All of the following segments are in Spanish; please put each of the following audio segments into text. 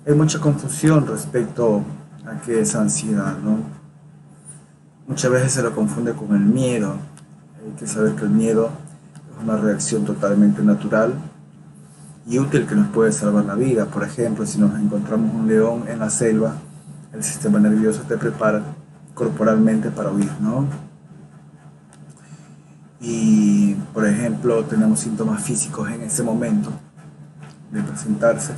Hay mucha confusión respecto a qué es ansiedad, ¿no? Muchas veces se lo confunde con el miedo. Hay que saber que el miedo es una reacción totalmente natural y útil que nos puede salvar la vida. Por ejemplo, si nos encontramos un león en la selva, el sistema nervioso te prepara corporalmente para huir, ¿no? Y, por ejemplo, tenemos síntomas físicos en ese momento de presentarse,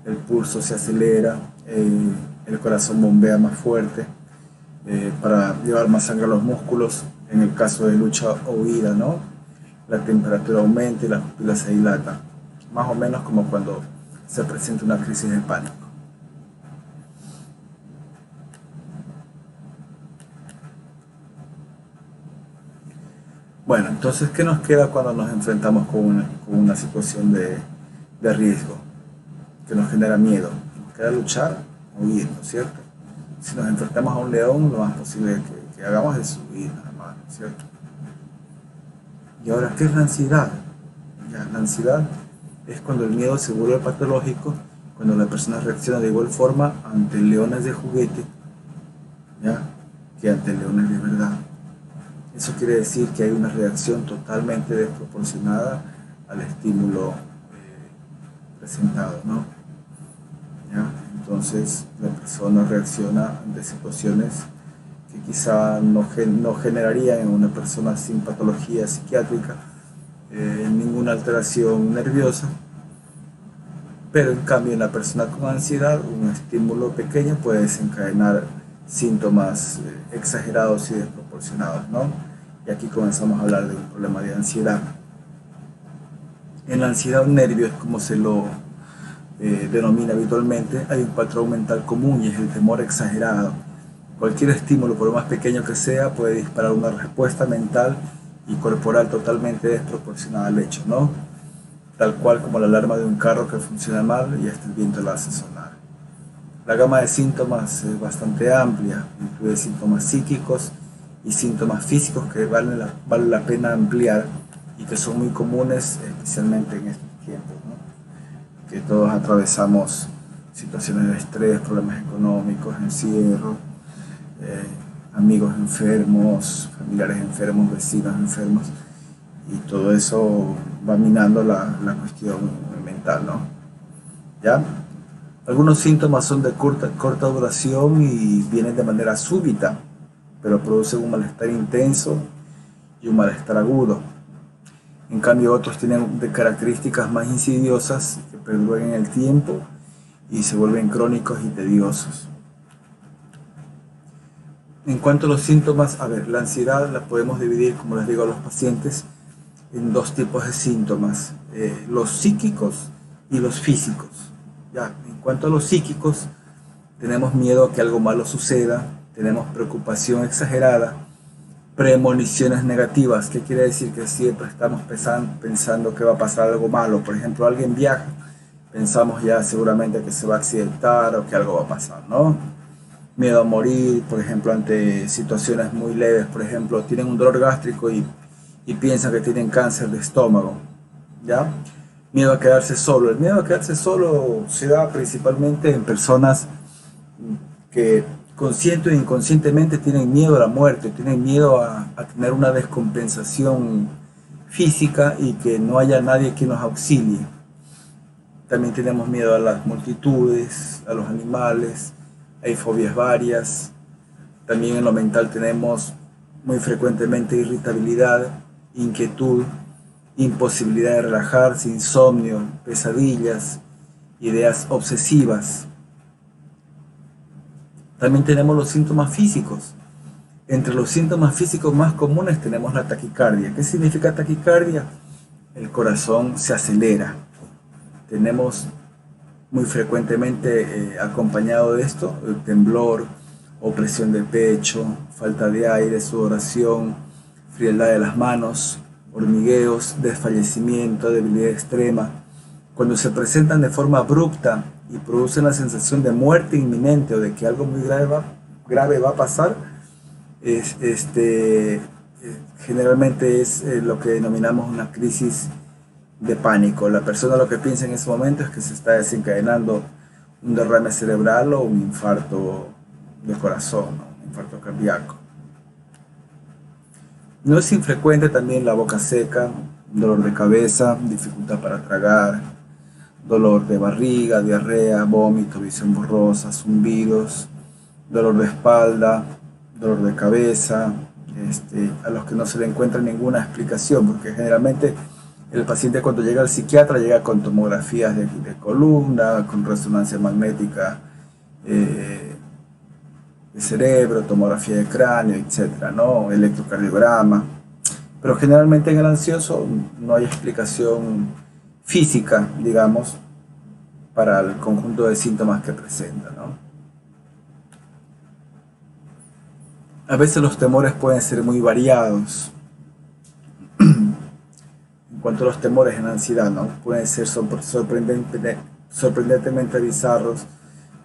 el pulso se acelera, el corazón bombea más fuerte para llevar más sangre a los músculos, en el caso de lucha o huida, ¿no? La temperatura aumenta y la pupila se dilata, más o menos como cuando se presenta una crisis de pánico. Bueno, entonces, ¿qué nos queda cuando nos enfrentamos con una situación de riesgo que nos genera miedo? Nos queda luchar o huir, ¿no es cierto? Si nos enfrentamos a un león, lo más posible que hagamos es huir nada más, ¿no es cierto? Y ahora, ¿qué es la ansiedad? Ya, la ansiedad es cuando el miedo se vuelve patológico, cuando la persona reacciona de igual forma ante leones de juguete, ¿ya?, que ante leones de verdad. Eso quiere decir que hay una reacción totalmente desproporcionada al estímulo presentado, ¿no? ¿Ya? Entonces la persona reacciona ante situaciones que quizá no generarían en una persona sin patología psiquiátrica ninguna alteración nerviosa, pero en cambio en la persona con ansiedad un estímulo pequeño puede desencadenar síntomas exagerados y desproporcionados, ¿no? Y aquí comenzamos a hablar de un problema de ansiedad. En la ansiedad un nervio es como se lo denomina habitualmente, hay un patrón mental común y es el temor exagerado. Cualquier estímulo, por más pequeño que sea, puede disparar una respuesta mental y corporal totalmente desproporcionada al hecho, ¿no? Tal cual como la alarma de un carro que funciona mal y hasta el viento la hace sonar. La gama de síntomas es bastante amplia, incluye síntomas psíquicos y síntomas físicos que vale la pena ampliar y que son muy comunes, especialmente en estos tiempos, ¿no? Que todos atravesamos situaciones de estrés, problemas económicos, encierro, amigos enfermos, familiares enfermos, vecinos enfermos, y todo eso va minando la cuestión mental, ¿no? ¿Ya? Algunos síntomas son de corta duración y vienen de manera súbita, pero producen un malestar intenso y un malestar agudo. En cambio, otros tienen de características más insidiosas que perduran en el tiempo y se vuelven crónicos y tediosos. En cuanto a los síntomas, a ver, la ansiedad la podemos dividir, como les digo a los pacientes, en dos tipos de síntomas, los psíquicos y los físicos. Ya, en cuanto a los psíquicos, tenemos miedo a que algo malo suceda, tenemos preocupación exagerada, premoniciones negativas. ¿Qué quiere decir? Que siempre estamos pensando que va a pasar algo malo. Por ejemplo, alguien viaja, pensamos ya seguramente que se va a accidentar o que algo va a pasar, ¿no? Miedo a morir, por ejemplo, ante situaciones muy leves. Por ejemplo, tienen un dolor gástrico y piensan que tienen cáncer de estómago, ¿ya? Miedo a quedarse solo. El miedo a quedarse solo se da principalmente en personas que consciente o inconscientemente tienen miedo a la muerte, tienen miedo a tener una descompensación física y que no haya nadie que nos auxilie. También tenemos miedo a las multitudes, a los animales, hay fobias varias. También en lo mental tenemos muy frecuentemente irritabilidad, inquietud, imposibilidad de relajarse, insomnio, pesadillas, ideas obsesivas. También tenemos los síntomas físicos. Entre los síntomas físicos más comunes tenemos la taquicardia. ¿Qué significa taquicardia? El corazón se acelera. Tenemos muy frecuentemente acompañado de esto el temblor, opresión de pecho, falta de aire, sudoración, frialdad de las manos, hormigueos, desfallecimiento, debilidad extrema. Cuando se presentan de forma abrupta y producen la sensación de muerte inminente o de que algo muy grave va a pasar, generalmente es lo que denominamos una crisis de pánico. La persona lo que piensa en ese momento es que se está desencadenando un derrame cerebral o un infarto de corazón, ¿no? Un infarto cardíaco. No es infrecuente también la boca seca, dolor de cabeza, dificultad para tragar, dolor de barriga, diarrea, vómito, visión borrosa, zumbidos, dolor de espalda, dolor de cabeza, a los que no se le encuentra ninguna explicación, porque generalmente el paciente cuando llega al psiquiatra llega con tomografías de columna, con resonancia magnética de cerebro, tomografía de cráneo, etcétera, ¿no? Electrocardiograma. Pero generalmente en el ansioso no hay explicación física, digamos, para el conjunto de síntomas que presenta, ¿no? A veces los temores pueden ser muy variados. En cuanto a los temores en ansiedad, ¿no? Pueden ser sorprendentemente bizarros,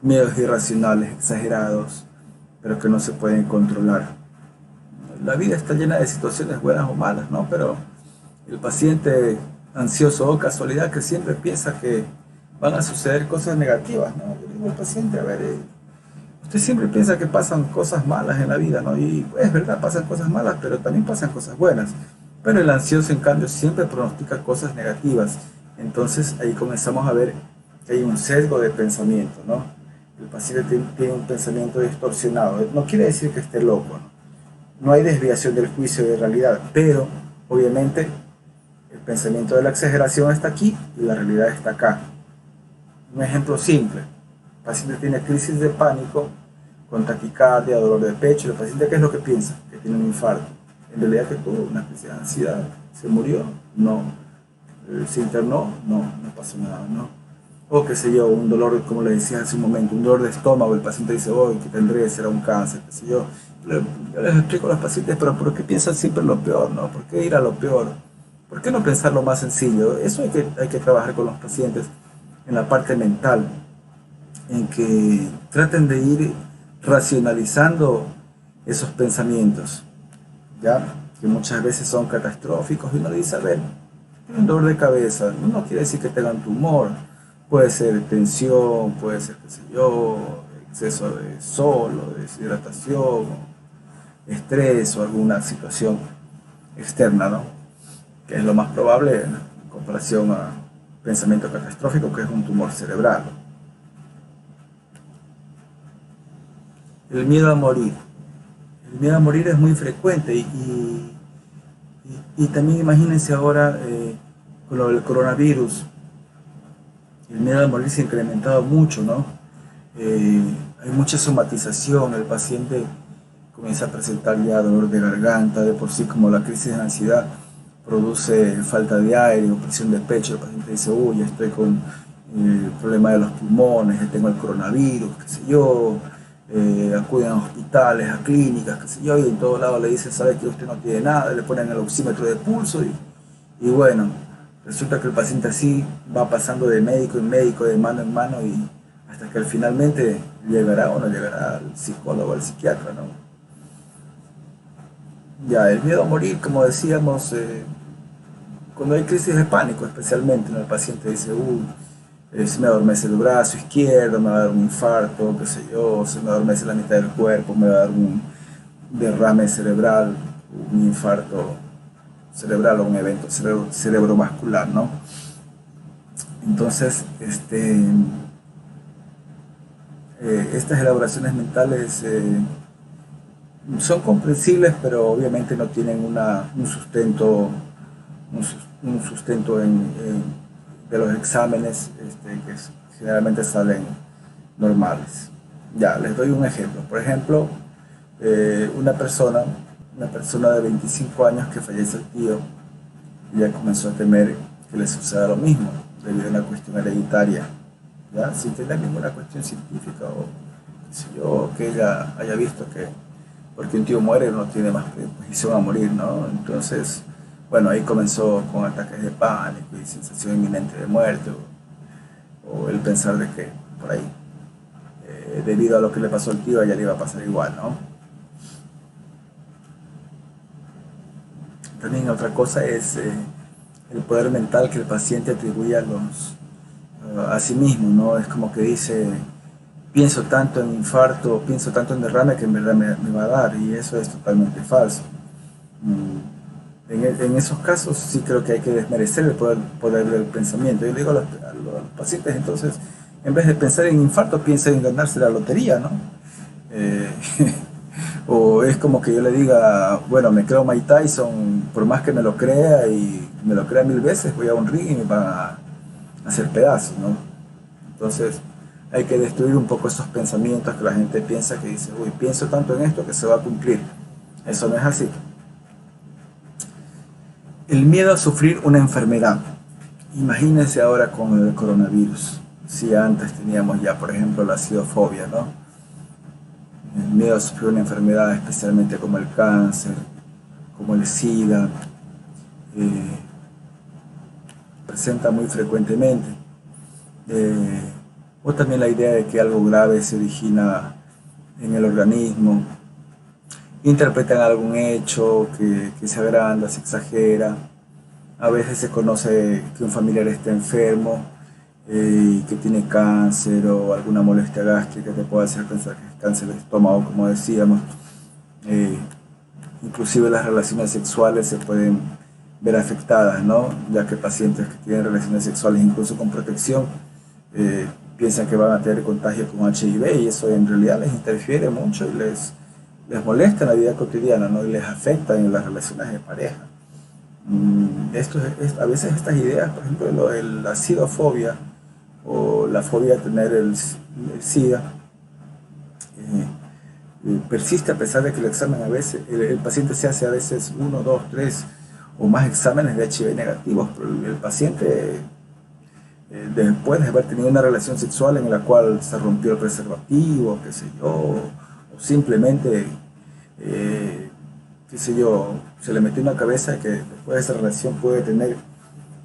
miedos irracionales, exagerados, pero que no se pueden controlar. La vida está llena de situaciones buenas o malas, ¿no? Pero el paciente ansioso o casualidad que siempre piensa que van a suceder cosas negativas, ¿no? Yo digo al paciente, a ver, usted siempre piensa que pasan cosas malas en la vida, ¿no? Y es verdad, pasan cosas malas, pero también pasan cosas buenas. Pero el ansioso, en cambio, siempre pronostica cosas negativas. Entonces ahí comenzamos a ver que hay un sesgo de pensamiento, ¿no? El paciente tiene un pensamiento distorsionado. No quiere decir que esté loco, ¿no? No hay desviación del juicio de realidad, pero obviamente el pensamiento de la exageración está aquí y la realidad está acá. Un ejemplo simple: el paciente tiene crisis de pánico con taquicardia, dolor de pecho. ¿El paciente qué es lo que piensa? Que tiene un infarto. En realidad que tuvo una crisis de ansiedad. ¿Se murió? No. ¿Se internó? No, no pasó nada, ¿no? O qué sé yo, un dolor, como le decía hace un momento, un dolor de estómago. El paciente dice, oh, que tendré, será un cáncer, qué sé yo. Yo les explico a los pacientes, pero ¿por qué piensan siempre lo peor, no? ¿Por qué ir a lo peor? ¿Por qué no pensar lo más sencillo? Eso hay que trabajar con los pacientes en la parte mental, en que traten de ir racionalizando esos pensamientos, ¿ya? Que muchas veces son catastróficos y uno dice, a ver, tiene un dolor de cabeza, no quiere decir que tengan tumor, puede ser tensión, puede ser, qué sé yo, exceso de sol o deshidratación, estrés o alguna situación externa, ¿no? Que es lo más probable en comparación a pensamiento catastrófico, que es un tumor cerebral. El miedo a morir. El miedo a morir es muy frecuente y también imagínense ahora con lo del coronavirus. El miedo a morir se ha incrementado mucho, ¿no? Hay mucha somatización, el paciente comienza a presentar ya dolor de garganta, de por sí como la crisis de ansiedad produce falta de aire o presión de pecho. El paciente dice, uy, estoy con el problema de los pulmones, tengo el coronavirus, qué sé yo. Acuden a hospitales, a clínicas, qué sé yo, y en todo lado le dicen, sabe que usted no tiene nada, le ponen el oxímetro de pulso y bueno, resulta que el paciente así va pasando de médico en médico, de mano en mano, y hasta que finalmente llegará o no llegará al psicólogo, al psiquiatra, ¿no? Ya, el miedo a morir, como decíamos, cuando hay crisis de pánico especialmente, ¿no? El paciente dice, se me adormece el brazo izquierdo, me va a dar un infarto, qué sé yo, se me adormece la mitad del cuerpo, me va a dar un derrame cerebral, un infarto cerebral o un evento cerebrovascular, ¿no? Entonces, estas elaboraciones mentales son comprensibles, pero obviamente no tienen un sustento, un sustento de los exámenes que generalmente salen normales. Ya, les doy un ejemplo. Por ejemplo, una persona de 25 años que fallece el tío, ya comenzó a temer que le suceda lo mismo, debido a una cuestión hereditaria, ¿ya? Sin tener ninguna cuestión científica o qué sé yo, que ella haya visto que porque un tío muere no tiene más predisposición a morir, ¿no? Entonces, bueno, ahí comenzó con ataques de pánico y sensación inminente de muerte, o el pensar de que por ahí, debido a lo que le pasó al tío, a ella le iba a pasar igual, ¿no? También otra cosa es el poder mental que el paciente atribuye a sí mismo, ¿no? Es como que dice, pienso tanto en infarto, pienso tanto en derrame que en verdad me va a dar, y eso es totalmente falso. En esos casos sí creo que hay que desmerecer el poder del pensamiento. Yo le digo a los pacientes, entonces, en vez de pensar en infarto, piensa en ganarse la lotería, ¿no? Eh, o es como que yo le diga, bueno, me creo Mike Tyson, por más que me lo crea y me lo crea 1000 veces, voy a un ring y me van a hacer pedazos, ¿no? Entonces hay que destruir un poco esos pensamientos que la gente piensa, que dice, uy, pienso tanto en esto que se va a cumplir. Eso no es así. El miedo a sufrir una enfermedad. Imagínense ahora con el coronavirus. Si antes teníamos ya, por ejemplo, la acidofobia, ¿no? El miedo a sufrir una enfermedad, especialmente como el cáncer, como el SIDA, eh, presenta muy frecuentemente. Eh, o también la idea de que algo grave se origina en el organismo. Interpretan algún hecho que se agranda, se exagera. A veces se conoce que un familiar está enfermo y que tiene cáncer o alguna molestia gástrica que puede hacer pensar que es cáncer de estómago, como decíamos. Eh, Inclusive las relaciones sexuales se pueden ver afectadas, ¿no? Ya que pacientes que tienen relaciones sexuales incluso con protección eh, piensan que van a tener contagio con HIV y eso en realidad les interfiere mucho y les molesta en la vida cotidiana, ¿no? Y les afecta en las relaciones de pareja. A veces estas ideas, por ejemplo, la acidofobia o la fobia a tener el SIDA, persiste a pesar de que el examen a veces, el paciente se hace a veces uno, dos, tres o más exámenes de HIV negativos, pero el paciente después de haber tenido una relación sexual en la cual se rompió el preservativo, qué sé yo, o simplemente, qué sé yo, se le metió en la cabeza que después de esa relación puede tener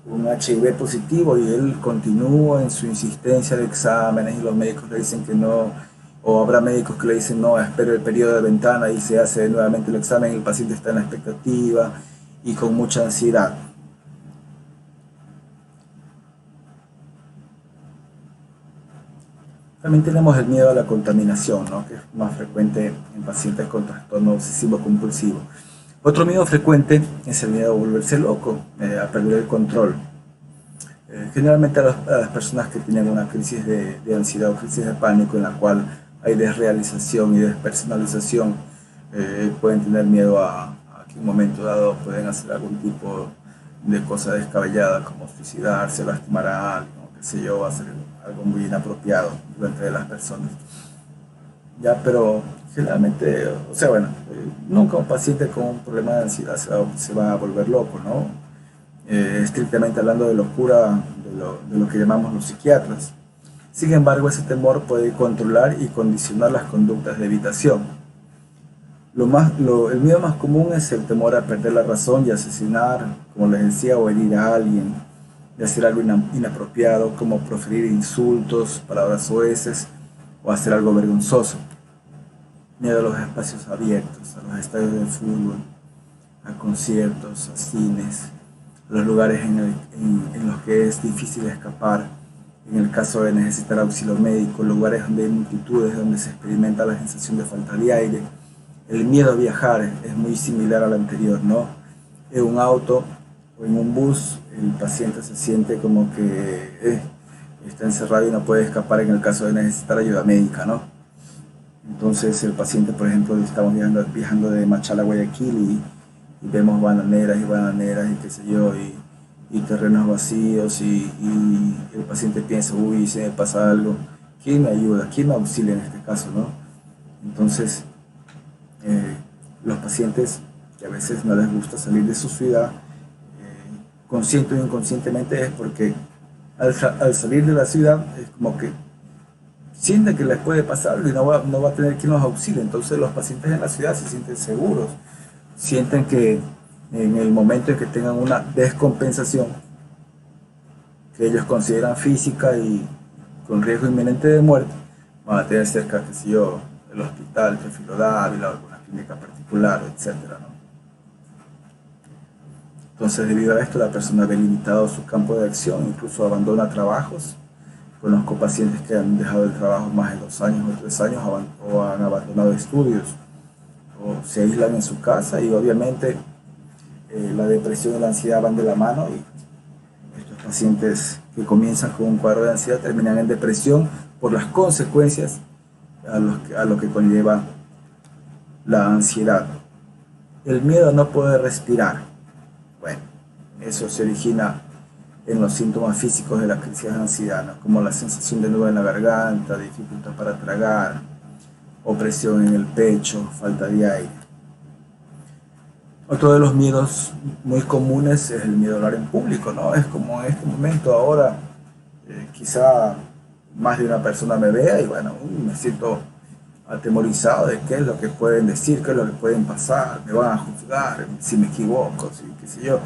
un HIV positivo y él continúa en su insistencia de exámenes y los médicos le dicen que no, o habrá médicos que le dicen no, espera el periodo de ventana y se hace nuevamente el examen y el paciente está en la expectativa y con mucha ansiedad. También tenemos el miedo a la contaminación, ¿no? Que es más frecuente en pacientes con trastorno obsesivo compulsivo. Otro miedo frecuente es el miedo a volverse loco, a perder el control. Generalmente a las personas que tienen una crisis de ansiedad o crisis de pánico en la cual hay desrealización y despersonalización, pueden tener miedo a que en un momento dado pueden hacer algún tipo de cosa descabellada como suicidarse, lastimar a alguien, o qué sé yo, hacer algo muy inapropiado delante de las personas. Ya, pero generalmente, o sea, bueno, nunca un paciente con un problema de ansiedad se va a volver loco, ¿no? Estrictamente hablando de locura, de lo que llamamos los psiquiatras. Sin embargo, ese temor puede controlar y condicionar las conductas de evitación. El miedo más común es el temor a perder la razón y asesinar, como les decía, o herir a alguien, de hacer algo inapropiado, como proferir insultos, palabras soeces, o hacer algo vergonzoso. Miedo a los espacios abiertos, a los estadios de fútbol, a conciertos, a cines, a los lugares en los que es difícil escapar, en el caso de necesitar auxilio médico, lugares donde hay multitudes, donde se experimenta la sensación de falta de aire. El miedo a viajar es muy similar al anterior, ¿no? En un auto o en un bus, el paciente se siente como que está encerrado y no puede escapar en el caso de necesitar ayuda médica, ¿no? Entonces el paciente, por ejemplo, estamos viajando de Machala a Guayaquil y vemos bananeras y qué sé yo, y terrenos vacíos y el paciente piensa, uy, si me pasa algo, ¿quién me ayuda? ¿Quién me auxilia en este caso, no? Entonces, los pacientes que a veces no les gusta salir de su ciudad, consciente o inconscientemente es porque al salir de la ciudad es como que sienten que les puede pasar algo y no va a tener quien los auxilie. Entonces los pacientes en la ciudad se sienten seguros, sienten que en el momento en que tengan una descompensación que ellos consideran física y con riesgo inminente de muerte, van a tener cerca, qué sé yo, el hospital Teófilo Dávila o alguna clínica particular, etcétera, ¿no? Entonces, debido a esto, la persona ve limitado su campo de acción, incluso abandona trabajos Conozco pacientes que han dejado el trabajo más de 2 años o 3 años o han abandonado estudios o se aíslan en su casa y obviamente la depresión y la ansiedad van de la mano y estos pacientes que comienzan con un cuadro de ansiedad terminan en depresión por las consecuencias a lo que conlleva la ansiedad. El miedo a no poder respirar. Bueno, eso se origina en los síntomas físicos de la crisis de ansiedad, ¿no? Como la sensación de nudo en la garganta, dificultad para tragar, opresión en el pecho, falta de aire. Otro de los miedos muy comunes es el miedo a hablar en público, ¿no? Es como en este momento ahora, quizá más de una persona me vea y bueno, me siento atemorizado de qué es lo que pueden decir, qué es lo que pueden pasar, me van a juzgar, si me equivoco, si, qué sé yo,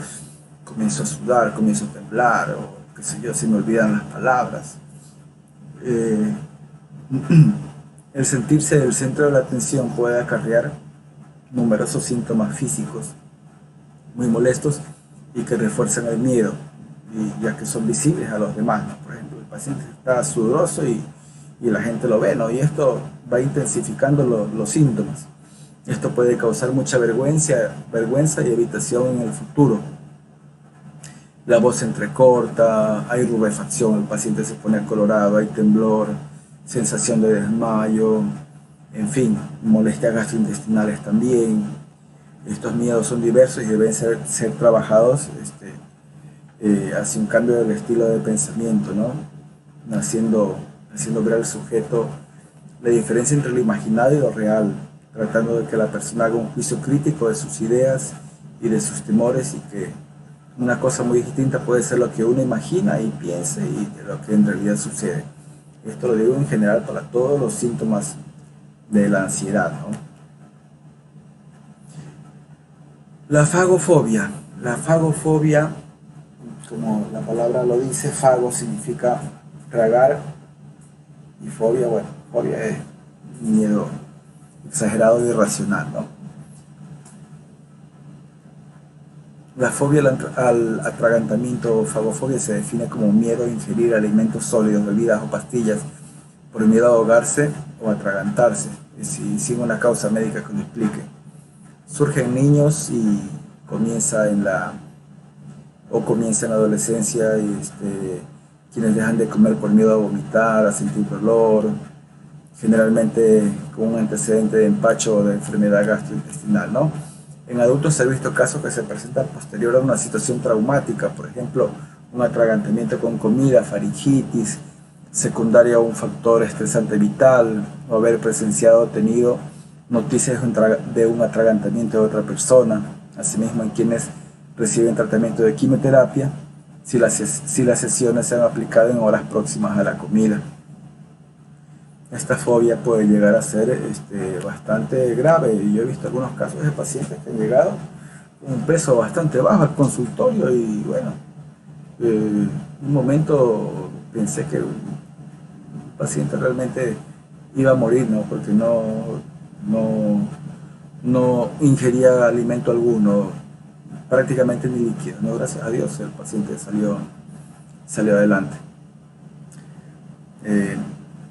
comienzo a sudar, comienzo a temblar, o qué sé yo, se me olvidan las palabras. El sentirse el centro de la atención puede acarrear numerosos síntomas físicos muy molestos y que refuerzan el miedo, y ya que son visibles a los demás, ¿no? Por ejemplo, el paciente está sudoroso y la gente lo ve, ¿no? Y esto va intensificando los síntomas. Esto puede causar mucha vergüenza y evitación en el futuro. La voz se entrecorta, hay rubefacción, el paciente se pone colorado, hay temblor, sensación de desmayo, en fin, molestias gastrointestinales también. Estos miedos son diversos y deben ser trabajados hacia un cambio del estilo de pensamiento, ¿no? Haciendo ver al sujeto la diferencia entre lo imaginado y lo real, tratando de que la persona haga un juicio crítico de sus ideas y de sus temores, y que una cosa muy distinta puede ser lo que uno imagina y piensa y de lo que en realidad sucede. Esto lo digo en general para todos los síntomas de la ansiedad, ¿no? La fagofobia. La fagofobia, como la palabra lo dice, fago significa tragar y fobia, bueno, fobia es miedo exagerado y irracional, ¿no? La fobia al atragantamiento o fagofobia se define como miedo a ingerir alimentos sólidos, bebidas o pastillas por miedo a ahogarse o atragantarse, sin una causa médica que lo explique. Surge en niños y comienza en la adolescencia, y quienes dejan de comer por miedo a vomitar, a sentir dolor, generalmente con un antecedente de empacho o de enfermedad gastrointestinal, ¿no? En adultos se ha visto casos que se presentan posterior a una situación traumática, por ejemplo, un atragantamiento con comida, faringitis, secundaria a un factor estresante vital, o haber presenciado o tenido noticias de un atragantamiento de otra persona. Asimismo, en quienes reciben tratamiento de quimioterapia, si las sesiones se han aplicado en horas próximas a la comida. Esta fobia puede llegar a ser bastante grave, y yo he visto algunos casos de pacientes que han llegado con un peso bastante bajo al consultorio y bueno, un momento pensé que el paciente realmente iba a morir, ¿no? Porque no ingería alimento alguno, prácticamente ni líquido, ¿no? Gracias a Dios el paciente salió adelante.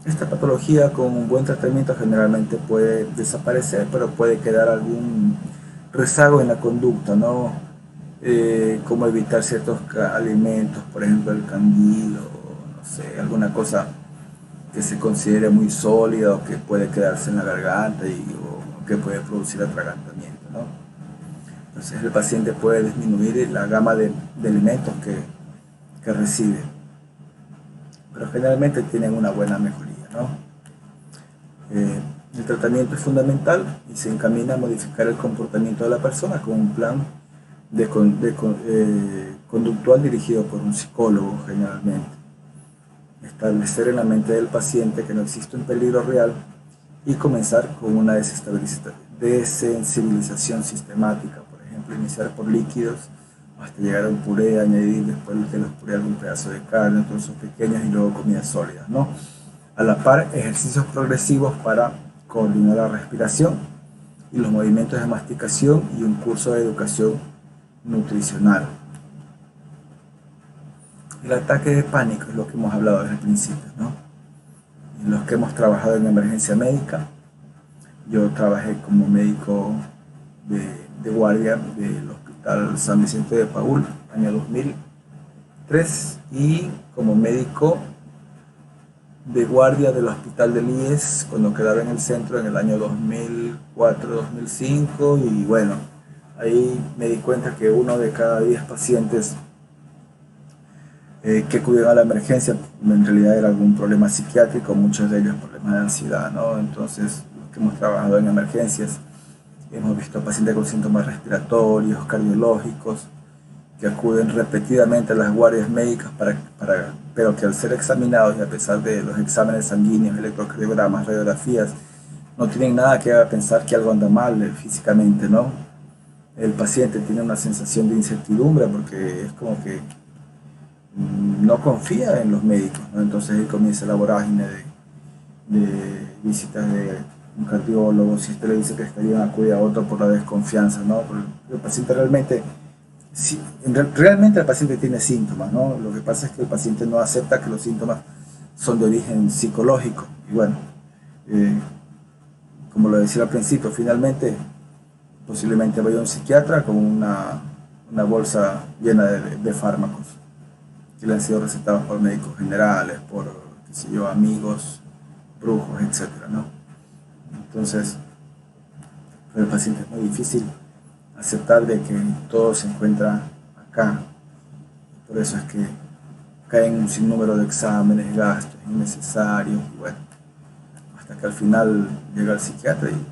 Esta patología con un buen tratamiento generalmente puede desaparecer, pero puede quedar algún rezago en la conducta, ¿no? Como evitar ciertos alimentos, por ejemplo el candil o no sé, alguna cosa que se considere muy sólida o que puede quedarse en la garganta o que puede producir atragantamiento, ¿no? Entonces el paciente puede disminuir la gama de alimentos que recibe, pero generalmente tienen una buena mejoría, ¿no? El tratamiento es fundamental y se encamina a modificar el comportamiento de la persona con un plan conductual dirigido por un psicólogo generalmente. Establecer en la mente del paciente que no existe un peligro real y comenzar con una desensibilización sistemática, por ejemplo, iniciar por líquidos hasta llegar a un puré, añadir después de los puré algún pedazo de carne, trozos pequeños y luego comidas sólidas, ¿no? A la par, ejercicios progresivos para coordinar la respiración y los movimientos de masticación y un curso de educación nutricional. El ataque de pánico es lo que hemos hablado desde el principio, ¿no? Y los que hemos trabajado en emergencia médica, yo trabajé como médico de guardia del Hospital San Vicente de Paúl, año 2003, y como médico de guardia del Hospital del IES cuando quedaba en el centro en el año 2004-2005, y bueno, ahí me di cuenta que uno de cada 10 pacientes que acudían a la emergencia en realidad era algún problema psiquiátrico, muchos de ellos problemas de ansiedad, ¿no? Entonces, los que hemos trabajado en emergencias, hemos visto pacientes con síntomas respiratorios, cardiológicos, que acuden repetidamente a las guardias médicas, pero que al ser examinados y a pesar de los exámenes sanguíneos, electrocardiogramas, radiografías, no tienen nada que haga pensar que algo anda mal físicamente, ¿no? El paciente tiene una sensación de incertidumbre porque es como que no confía en los médicos, ¿no? Entonces ahí comienza la vorágine de visitas de un cardiólogo, si usted le dice que está bien, acude a otro por la desconfianza, ¿no? Porque el paciente realmente, sí, realmente el paciente tiene síntomas, ¿no? Lo que pasa es que el paciente no acepta que los síntomas son de origen psicológico. Y bueno, eh, como lo decía al principio, finalmente posiblemente vaya a un psiquiatra con una bolsa llena de fármacos que le han sido recetados por médicos generales, por, qué sé yo, amigos, brujos, etcétera, ¿no? Entonces, para el paciente es muy difícil aceptar de que todo se encuentra acá. Por eso es que caen un sinnúmero de exámenes, gastos innecesarios, y bueno, hasta que al final llega el psiquiatra y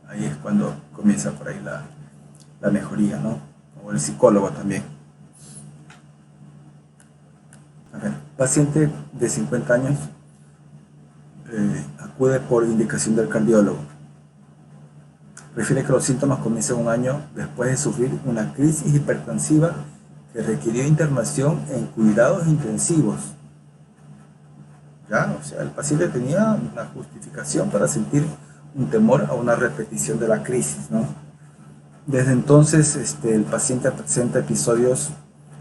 ahí es cuando comienza por ahí la mejoría, ¿no? O el psicólogo también. A ver, paciente de 50 años acude por indicación del cardiólogo. Refiere que los síntomas comienzan un año después de sufrir una crisis hipertensiva que requirió internación en cuidados intensivos. ¿Ya? O sea, el paciente tenía una justificación para sentir un temor a una repetición de la crisis, ¿no? Desde entonces, el paciente presenta episodios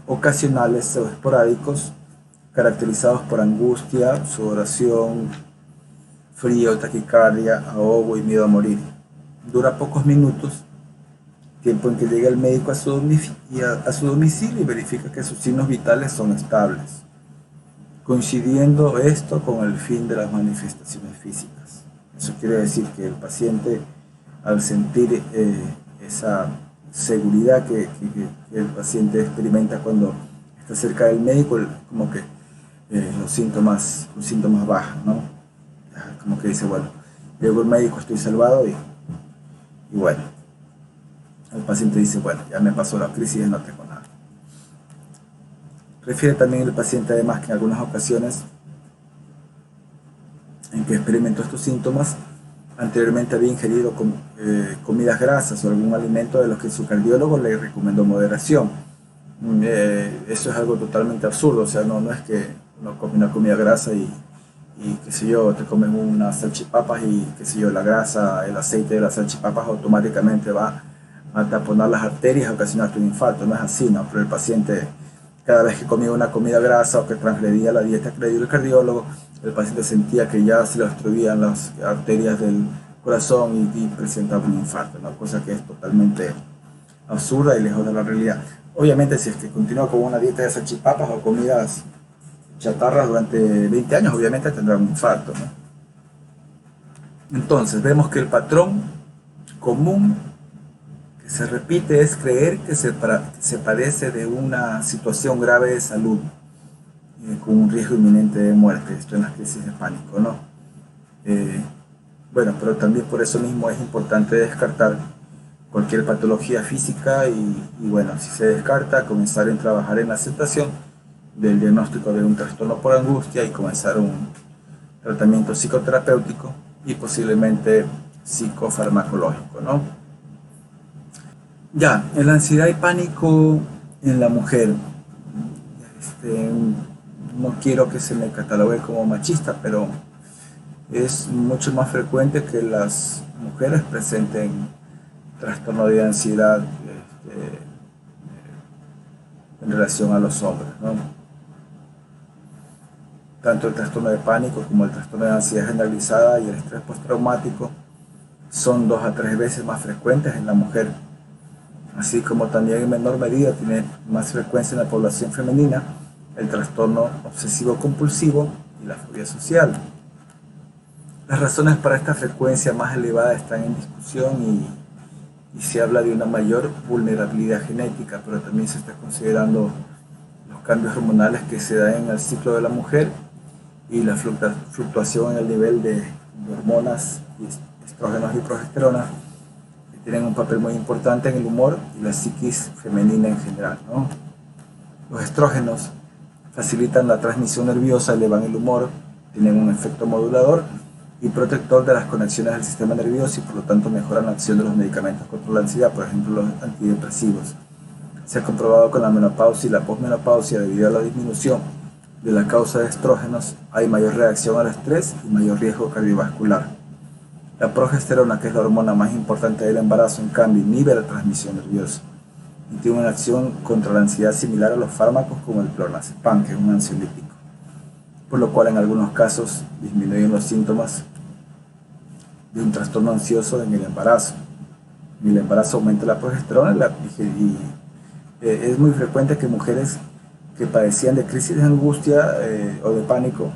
ocasionales o esporádicos caracterizados por angustia, sudoración, frío, taquicardia, ahogo y miedo a morir. Dura pocos minutos, tiempo en que llega el médico a su domicilio y verifica que sus signos vitales son estables, coincidiendo esto con el fin de las manifestaciones físicas. Eso quiere decir que el paciente, al sentir esa seguridad que el paciente experimenta cuando está cerca del médico, como que los síntomas bajan, ¿no? Como que dice, bueno, llego el médico, estoy salvado, y bueno, el paciente dice, bueno, ya me pasó la crisis y no tengo nada. Refiere también el paciente además que en algunas ocasiones en que experimentó estos síntomas, anteriormente había ingerido comidas grasas o algún alimento de los que su cardiólogo le recomendó moderación. Eso es algo totalmente absurdo, o sea, no es que uno come una comida grasa y qué sé yo, te comes unas salchipapas y qué sé yo, la grasa, el aceite de las salchipapas automáticamente va a taponar las arterias y ocasionarte un infarto. No es así, ¿no? Pero el paciente, cada vez que comía una comida grasa o que transgredía la dieta que le dio el cardiólogo, el paciente sentía que ya se le obstruían las arterias del corazón y presentaba un infarto, ¿no? Cosa que es totalmente absurda y lejos de la realidad. Obviamente, si es que continúa con una dieta de salchipapas o comidas chatarras durante 20 años, obviamente tendrá un infarto, ¿no? Entonces, vemos que el patrón común que se repite es creer que se padece de una situación grave de salud, con un riesgo inminente de muerte. Esto en las crisis de pánico, ¿no? Bueno, pero también por eso mismo es importante descartar cualquier patología física y bueno, si se descarta, comenzar a trabajar en la aceptación del diagnóstico de un trastorno por angustia y comenzar un tratamiento psicoterapéutico y posiblemente psicofarmacológico, ¿no? Ya, la ansiedad y pánico en la mujer. No quiero que se me catalogue como machista, pero es mucho más frecuente que las mujeres presenten trastorno de ansiedad en relación a los hombres, ¿no? Tanto el trastorno de pánico como el trastorno de ansiedad generalizada y el estrés postraumático son 2 a 3 veces más frecuentes en la mujer, así como también en menor medida tiene más frecuencia en la población femenina el trastorno obsesivo compulsivo y la fobia social. Las razones para esta frecuencia más elevada están en discusión y se habla de una mayor vulnerabilidad genética, pero también se está considerando los cambios hormonales que se dan en el ciclo de la mujer y la fluctuación en el nivel de hormonas, estrógenos y progesterona, que tienen un papel muy importante en el humor y la psiquis femenina en general, ¿no? Los estrógenos facilitan la transmisión nerviosa, elevan el humor, tienen un efecto modulador y protector de las conexiones del sistema nervioso y por lo tanto mejoran la acción de los medicamentos contra la ansiedad, por ejemplo los antidepresivos. Se ha comprobado con la menopausia y la posmenopausia, debido a la disminución de la causa de estrógenos, hay mayor reacción al estrés y mayor riesgo cardiovascular. La progesterona, que es la hormona más importante del embarazo, en cambio inhibe la transmisión nerviosa y tiene una acción contra la ansiedad similar a los fármacos como el clonazepam, que es un ansiolítico, por lo cual en algunos casos disminuyen los síntomas de un trastorno ansioso en el embarazo. En el embarazo aumenta la progesterona y es muy frecuente que mujeres que padecían de crisis de angustia o de pánico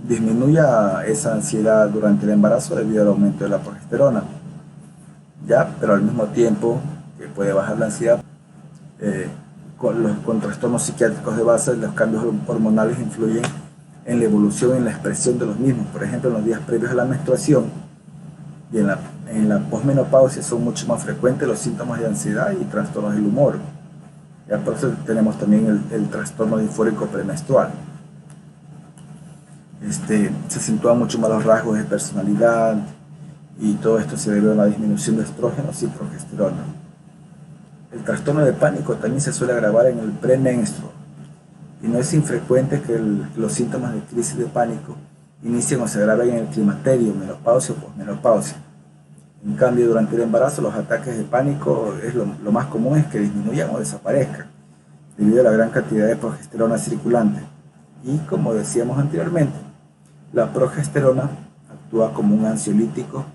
disminuya esa ansiedad durante el embarazo debido al aumento de la progesterona, ¿ya? Pero al mismo tiempo que puede bajar la ansiedad, con trastornos psiquiátricos de base, los cambios hormonales influyen en la evolución y en la expresión de los mismos. Por ejemplo, en los días previos a la menstruación y en la posmenopausia son mucho más frecuentes los síntomas de ansiedad y trastornos del humor. Ya por eso tenemos también el trastorno disfórico premenstrual. Se acentúan mucho más los rasgos de personalidad y todo esto se debe a la disminución de estrógenos y progesterona. El trastorno de pánico también se suele agravar en el premenstruo y no es infrecuente que los síntomas de crisis de pánico inicien o se agraven en el climaterio, menopausia o posmenopausia. En cambio, durante el embarazo los ataques de pánico lo más común es que disminuyan o desaparezcan debido a la gran cantidad de progesterona circulante. Y como decíamos anteriormente, la progesterona actúa como un ansiolítico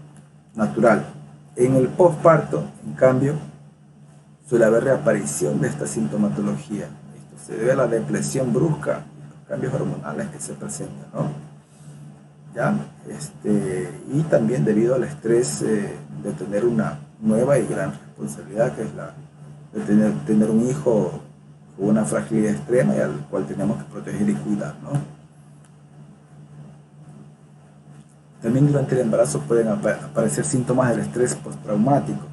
natural. En el posparto, en cambio, suele haber reaparición de esta sintomatología. Esto se debe a la depresión brusca y los cambios hormonales que se presentan, ¿no? ¿Ya? Y también debido al estrés de tener una nueva y gran responsabilidad, que es la de tener un hijo con una fragilidad extrema y al cual tenemos que proteger y cuidar, ¿no? También durante el embarazo pueden aparecer síntomas del estrés postraumático,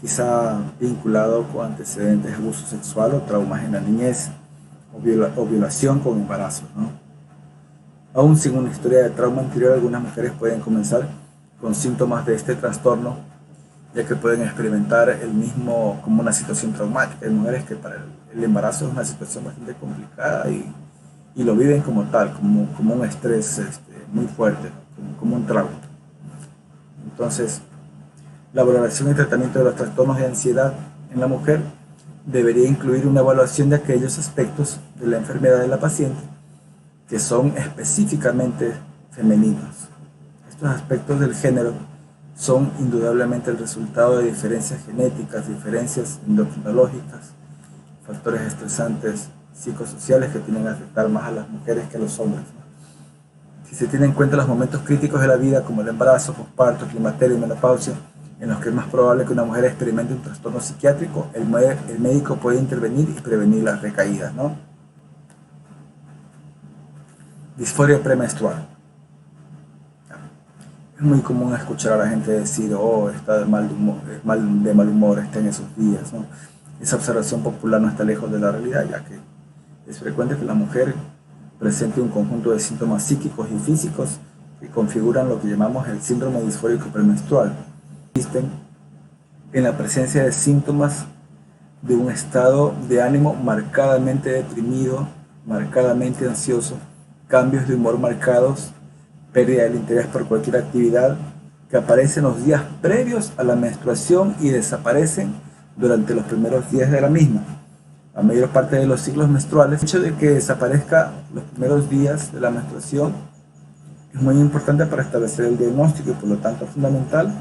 quizá vinculado con antecedentes de abuso sexual o traumas en la niñez o violación con embarazo, ¿no? Aún sin una historia de trauma anterior, algunas mujeres pueden comenzar con síntomas de este trastorno, ya que pueden experimentar el mismo como una situación traumática. Hay mujeres que para el embarazo es una situación bastante complicada y lo viven como tal, como un estrés muy fuerte, como un trauma. Entonces, la valoración y tratamiento de los trastornos de ansiedad en la mujer debería incluir una evaluación de aquellos aspectos de la enfermedad de la paciente que son específicamente femeninos. Estos aspectos del género son indudablemente el resultado de diferencias genéticas, diferencias endocrinológicas, factores estresantes psicosociales que tienden a afectar más a las mujeres que a los hombres. Si se tienen en cuenta los momentos críticos de la vida, como el embarazo, posparto, climaterio y menopausia, en los que es más probable que una mujer experimente un trastorno psiquiátrico, el médico puede intervenir y prevenir las recaídas, ¿no? Disforia premenstrual. Es muy común escuchar a la gente decir, oh, está de mal humor, está en esos días, ¿no? Esa observación popular no está lejos de la realidad, ya que es frecuente que la mujer presente un conjunto de síntomas psíquicos y físicos que configuran lo que llamamos el síndrome disfórico premenstrual. Existen en la presencia de síntomas de un estado de ánimo marcadamente deprimido, marcadamente ansioso, cambios de humor marcados, pérdida del interés por cualquier actividad, que aparecen los días previos a la menstruación y desaparecen durante los primeros días de la misma. la mayor parte de los ciclos menstruales. El hecho de que desaparezca los primeros días de la menstruación es muy importante para establecer el diagnóstico y por lo tanto fundamental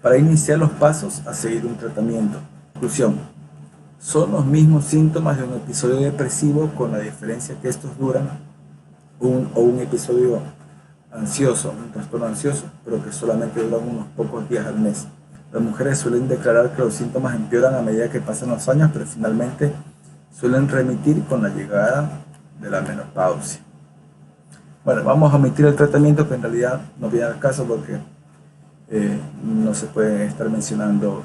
para iniciar los pasos a seguir un tratamiento. Conclusión: son los mismos síntomas de un episodio depresivo, con la diferencia que estos duran un episodio ansioso, un trastorno ansioso, pero que solamente duran unos pocos días al mes. Las mujeres suelen declarar que los síntomas empeoran a medida que pasan los años, pero finalmente suelen remitir con la llegada de la menopausia. Bueno, vamos a omitir el tratamiento, que en realidad no viene al caso porque no se pueden estar mencionando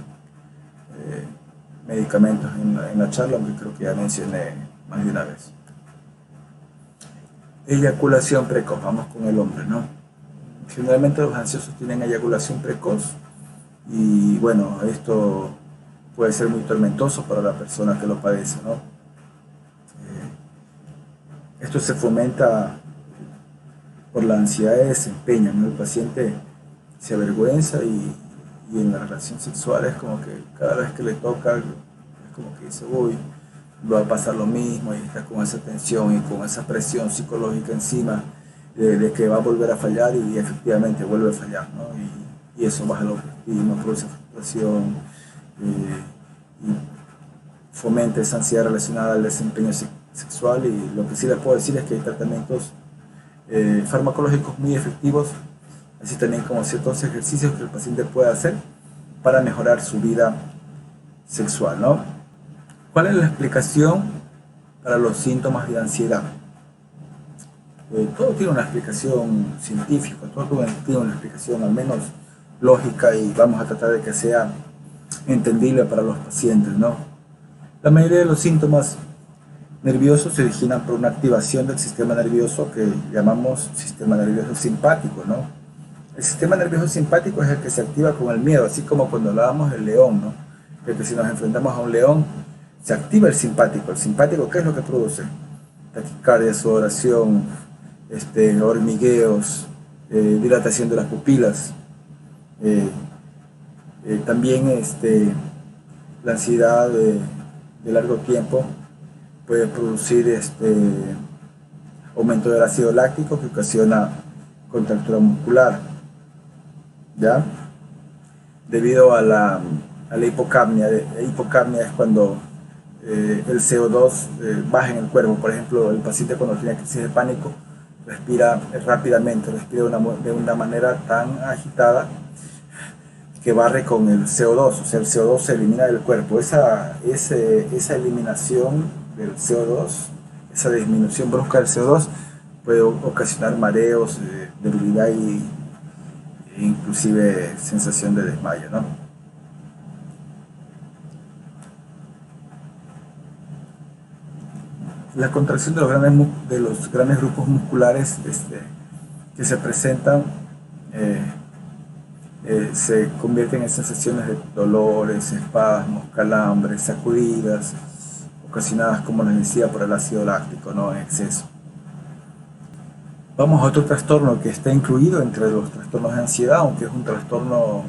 medicamentos en la charla, aunque creo que ya mencioné más de una vez. Eyaculación precoz, vamos con el hombre, ¿no? Generalmente los ansiosos tienen eyaculación precoz y bueno, esto puede ser muy tormentoso para la persona que lo padece, ¿no? Esto se fomenta por la ansiedad de desempeño, ¿no? El paciente se avergüenza y en la relación sexual es como que cada vez que le toca, es como que dice, uy, va a pasar lo mismo, y está con esa tensión y con esa presión psicológica encima de que va a volver a fallar, y efectivamente vuelve a fallar, ¿no? Y eso baja la autoestima, produce frustración y fomenta esa ansiedad relacionada al desempeño sexual. Y lo que sí les puedo decir es que hay tratamientos farmacológicos muy efectivos, así también como ciertos ejercicios que el paciente puede hacer para mejorar su vida sexual, ¿no? ¿Cuál es la explicación para los síntomas de ansiedad? Todo tiene una explicación científica, todo tiene una explicación al menos lógica, y vamos a tratar de que sea entendible para los pacientes, ¿no? La mayoría de los síntomas nerviosos se originan por una activación del sistema nervioso que llamamos sistema nervioso simpático, ¿no? El sistema nervioso simpático es el que se activa con el miedo, así como cuando hablábamos del león, ¿no? Que si nos enfrentamos a un león, se activa el simpático. ¿El simpático qué es lo que produce? Taquicardia, sudoración, hormigueos, dilatación de las pupilas. También la ansiedad de largo tiempo puede producir aumento del ácido láctico, que ocasiona contractura muscular, ¿ya? Debido a la hipocapnia. Hipocapnia es cuando el CO2 baja en el cuerpo. Por ejemplo, el paciente cuando tiene crisis de pánico respira rápidamente, respira de una manera tan agitada que barre con el CO2, o sea, el CO2 se elimina del cuerpo. Esa eliminación del CO2, esa disminución brusca del CO2 puede ocasionar mareos, debilidad e inclusive sensación de desmayo, ¿no? La contracción de los grandes grupos musculares que se presentan se convierten en sensaciones de dolores, espasmos, calambres, sacudidas, ocasionadas, como les decía, por el ácido láctico, ¿no?, en exceso. Vamos a otro trastorno que está incluido entre los trastornos de ansiedad, aunque es un trastorno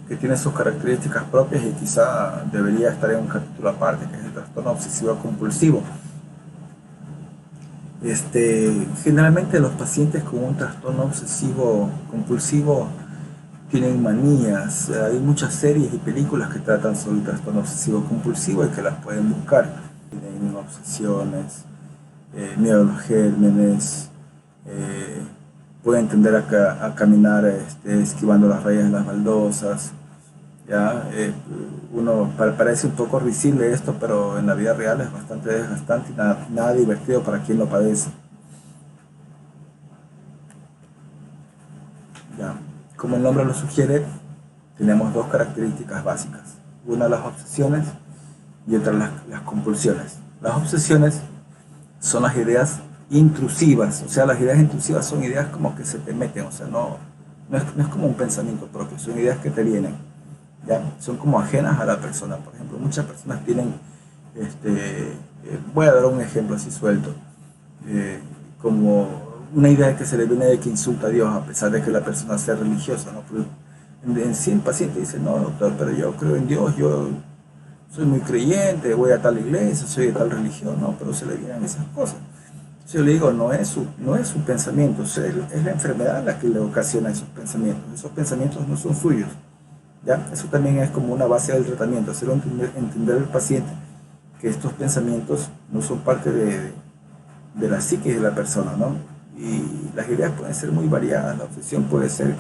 que tiene sus características propias y quizá debería estar en un capítulo aparte, que es el trastorno obsesivo compulsivo. Generalmente los pacientes con un trastorno obsesivo compulsivo tienen manías. Hay muchas series y películas que tratan sobre el trastorno obsesivo compulsivo y que las pueden buscar. Tienen obsesiones, miedo a los gérmenes, pueden tender a caminar esquivando las rayas de las baldosas, ¿ya? Parece un poco risible esto, pero en la vida real es bastante desgastante y nada divertido para quien lo padece. ¿Ya? Como el nombre lo sugiere, tenemos dos características básicas: una las obsesiones y otra las compulsiones. Las obsesiones son las ideas intrusivas, o sea, las ideas intrusivas son ideas como que se te meten, o sea, no es como un pensamiento propio, son ideas que te vienen, ¿ya? Son como ajenas a la persona. Por ejemplo, muchas personas tienen, voy a dar un ejemplo así suelto, como una idea que se le viene de que insulta a Dios, a pesar de que la persona sea religiosa, ¿no? Pero en sí el paciente dice, no, doctor, pero yo creo en Dios, yo soy muy creyente, voy a tal iglesia, soy de tal religión, no, pero se le vienen esas cosas. Yo le digo, no es su pensamiento, es la enfermedad la que le ocasiona esos pensamientos no son suyos, ¿ya? Eso también es como una base del tratamiento, hacer entender al paciente que estos pensamientos no son parte de la psique de la persona, ¿no? Y las ideas pueden ser muy variadas, la obsesión puede ser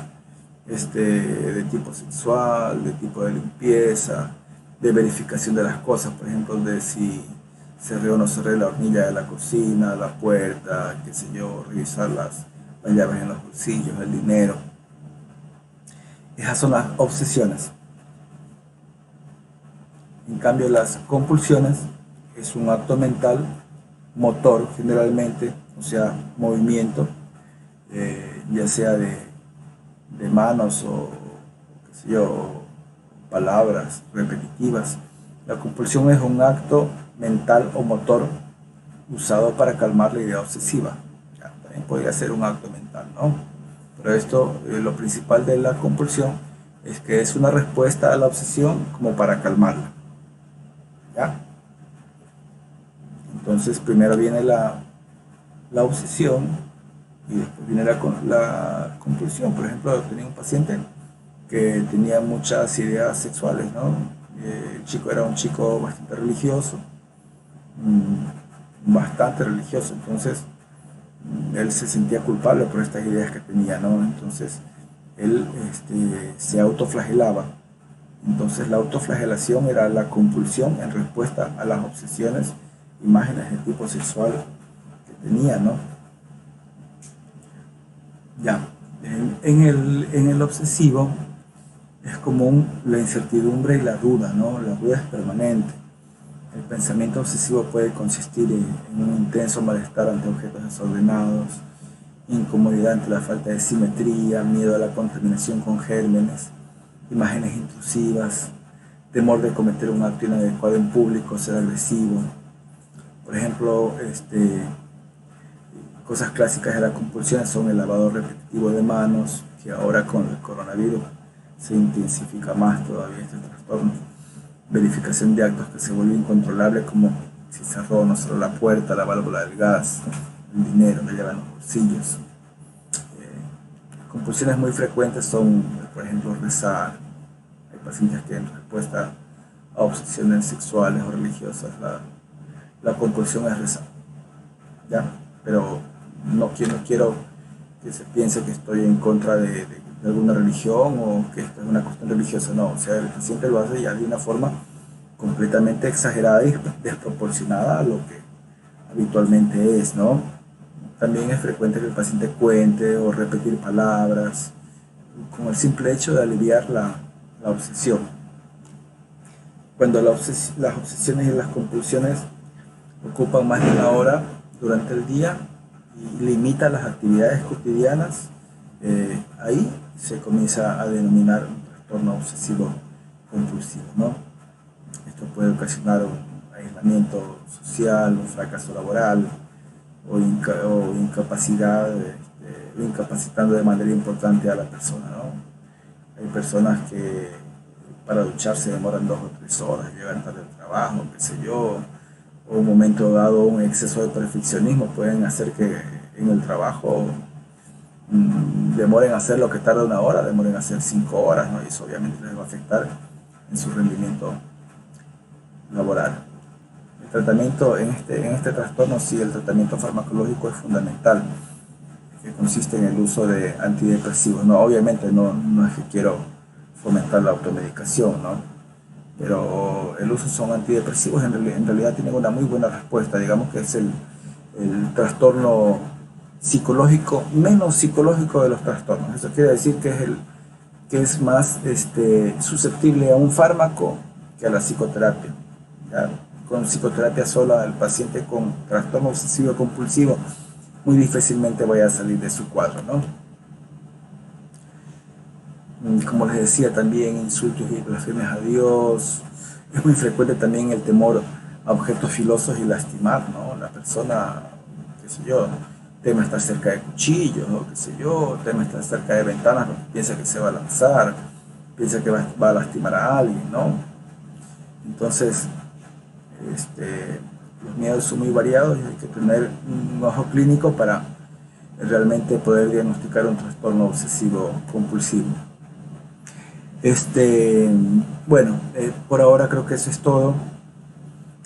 de tipo sexual, de tipo de limpieza, de verificación de las cosas, por ejemplo, de si cerré o no cerré la hornilla de la cocina, la puerta, qué sé yo, revisar las llaves en los bolsillos, el dinero. Esas son las obsesiones. En cambio, las compulsiones es un acto mental, motor generalmente, o sea, movimiento, ya sea de manos o, qué sé yo, palabras repetitivas. La compulsión es un acto mental o motor usado para calmar la idea obsesiva. Ya, también podría ser un acto mental, ¿no? Pero esto, lo principal de la compulsión es que es una respuesta a la obsesión como para calmarla. ¿Ya? Entonces primero viene la obsesión y después viene la compulsión. Por ejemplo, tenía un paciente que tenía muchas ideas sexuales, ¿no? El chico era un chico bastante religioso, entonces él se sentía culpable por estas ideas que tenía, ¿no? Entonces él se autoflagelaba. Entonces la autoflagelación era la compulsión en respuesta a las obsesiones, imágenes de tipo sexual que tenía, ¿no? Ya, en el obsesivo es común la incertidumbre y la duda, ¿no? La duda es permanente. El pensamiento obsesivo puede consistir en un intenso malestar ante objetos desordenados, incomodidad ante la falta de simetría, miedo a la contaminación con gérmenes, imágenes intrusivas, temor de cometer un acto inadecuado en público, ser agresivo. Por ejemplo, cosas clásicas de la compulsión son el lavado repetitivo de manos, que ahora con el coronavirus se intensifica más todavía este trastorno. Verificación de actos que se vuelven incontrolables, como si cerró o no cerró la puerta, la válvula del gas, el dinero, la llave en los bolsillos. Compulsiones muy frecuentes son, por ejemplo, rezar. Hay pacientes que en respuesta a obsesiones sexuales o religiosas, la compulsión es rezar, ¿ya? Pero no quiero que se piense que estoy en contra de alguna religión o que esto es una cuestión religiosa, no. O sea, el paciente lo hace ya de una forma completamente exagerada y desproporcionada a lo que habitualmente es, ¿no? También es frecuente que el paciente cuente o repetir palabras con el simple hecho de aliviar la obsesión. Cuando las obsesiones y las compulsiones ocupan más de una hora durante el día y limitan las actividades cotidianas, ahí se comienza a denominar un trastorno obsesivo compulsivo, ¿no? Esto puede ocasionar un aislamiento social, un fracaso laboral o incapacidad, incapacitando de manera importante a la persona, ¿no? Hay personas que para ducharse demoran 2 o 3 horas, llegan tarde al trabajo, qué sé yo, o un momento dado un exceso de perfeccionismo pueden hacer que en el trabajo demoren a hacer lo que tarda 1 hora, demoren a hacer 5 horas, ¿no? Y eso obviamente les va a afectar en su rendimiento laboral. El tratamiento en este trastorno, sí, el tratamiento farmacológico es fundamental, que consiste en el uso de antidepresivos. No, obviamente no es que quiero fomentar la automedicación, ¿no? Pero el uso son antidepresivos, en realidad tienen una muy buena respuesta. Digamos que es el trastorno psicológico, menos psicológico de los trastornos. Eso quiere decir que es más susceptible a un fármaco que a la psicoterapia, ¿ya? Con psicoterapia sola, el paciente con trastorno obsesivo compulsivo muy difícilmente vaya a salir de su cuadro, ¿no? Como les decía, también insultos y blasfemias a Dios. Es muy frecuente también el temor a objetos filosos y lastimar, ¿no? La persona, qué sé yo, teme estar cerca de cuchillos, ¿no? Qué sé yo, teme estar cerca de ventanas porque piensa que se va a lanzar, piensa que va a lastimar a alguien, ¿no? Entonces, los miedos son muy variados y hay que tener un ojo clínico para realmente poder diagnosticar un trastorno obsesivo compulsivo. Bueno, por ahora creo que eso es todo.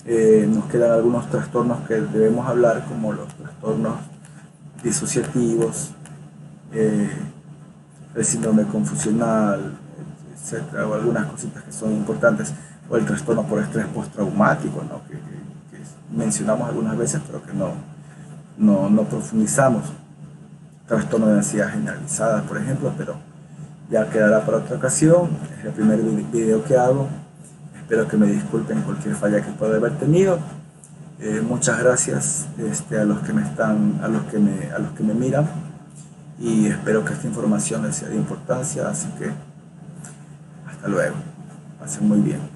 Nos quedan algunos trastornos que debemos hablar, como los trastornos disociativos, eh, el síndrome confusional, etcétera, o algunas cositas que son importantes, o el trastorno por estrés postraumático, ¿no? que mencionamos algunas veces, pero que no profundizamos. Trastorno de ansiedad generalizada, por ejemplo, pero ya quedará para otra ocasión. Es el primer video que hago. Espero que me disculpen cualquier falla que pueda haber tenido. Muchas gracias a los que me están, a los que me miran, y espero que esta información les sea de importancia. Así que hasta luego. Pasen muy bien.